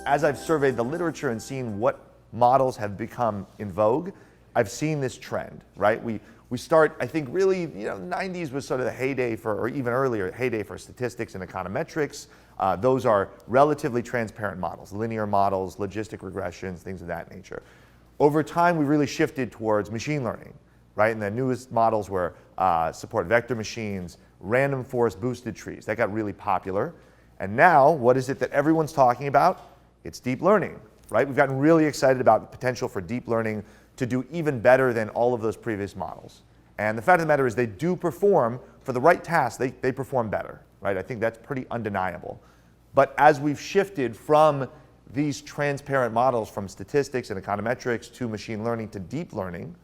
as I've surveyed the literature and seen what models have become in vogue, I've seen this trend, right? We start, I think really, 90s was sort of the heyday for, or even earlier, heyday for statistics and econometrics. Those are relatively transparent models, linear models, logistic regressions, things of that nature. Over time, we really shifted towards machine learning, right? And the newest models were support vector machines, random forest boosted trees. That got really popular. And now, what is it that everyone's talking about? It's deep learning, right? We've gotten really excited about the potential for deep learning to do even better than all of those previous models. And the fact of the matter is they do perform, for the right tasks, they perform better, right? I think that's pretty undeniable. But as we've shifted from these transparent models, from statistics and econometrics to machine learning to deep learning,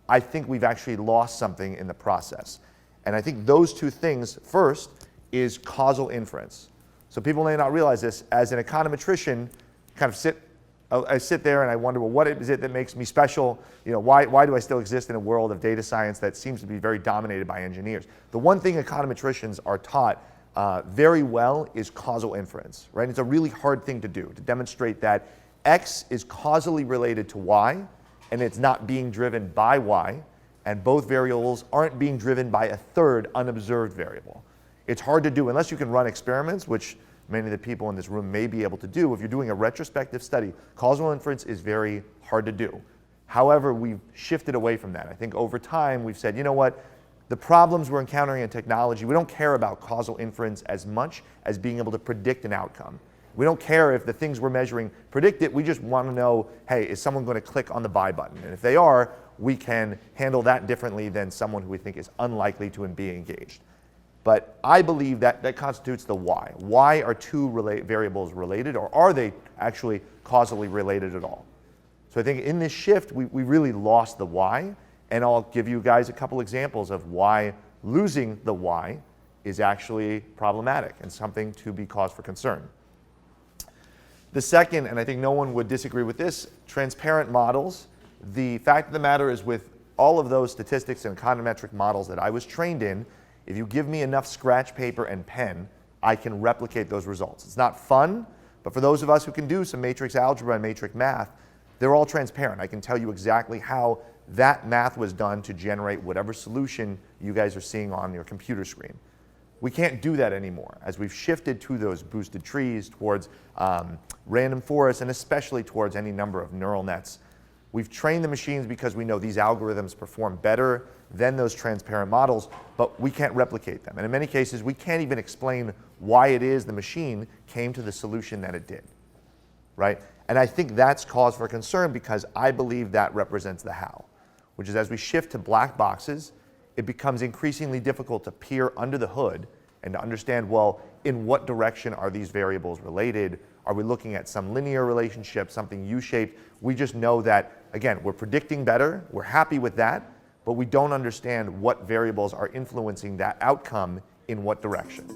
I think we've actually lost something in the process. And I think those two things, first, is causal inference. So people may not realize this. As an econometrician, I sit there and I wonder, well, what is it that makes me special? Why do I still exist in a world of data science that seems to be very dominated by engineers? The one thing econometricians are taught very well is causal inference, right? It's a really hard thing to do, to demonstrate that X is causally related to Y, and it's not being driven by Y, and both variables aren't being driven by a third unobserved variable. It's hard to do unless you can run experiments, which many of the people in this room may be able to do. If you're doing a retrospective study, causal inference is very hard to do. However, we've shifted away from that. I think over time we've said, you know what, the problems we're encountering in technology, we don't care about causal inference as much as being able to predict an outcome. We don't care if the things we're measuring predict it, we just want to know, hey, is someone going to click on the buy button? And if they are, we can handle that differently than someone who we think is unlikely to be engaged. But I believe that constitutes the why. Why are two variables related, or are they actually causally related at all? So I think in this shift, we really lost the why, and I'll give you guys a couple examples of why losing the why is actually problematic and something to be cause for concern. The second, and I think no one would disagree with this, transparent models. The fact of the matter is, with all of those statistics and econometric models that I was trained in, if you give me enough scratch paper and pen, I can replicate those results. It's not fun, but for those of us who can do some matrix algebra and matrix math, they're all transparent. I can tell you exactly how that math was done to generate whatever solution you guys are seeing on your computer screen. We can't do that anymore, as we've shifted to those boosted trees, towards random forests, and especially towards any number of neural nets. We've trained the machines because we know these algorithms perform better than those transparent models, but we can't replicate them. And in many cases, we can't even explain why it is the machine came to the solution that it did, right? And I think that's cause for concern, because I believe that represents the how, which is, as we shift to black boxes, it becomes increasingly difficult to peer under the hood and to understand, well, in what direction are these variables related? Are we looking at some linear relationship, something U-shaped? We just know that, again, we're predicting better, we're happy with that, but we don't understand what variables are influencing that outcome in what direction.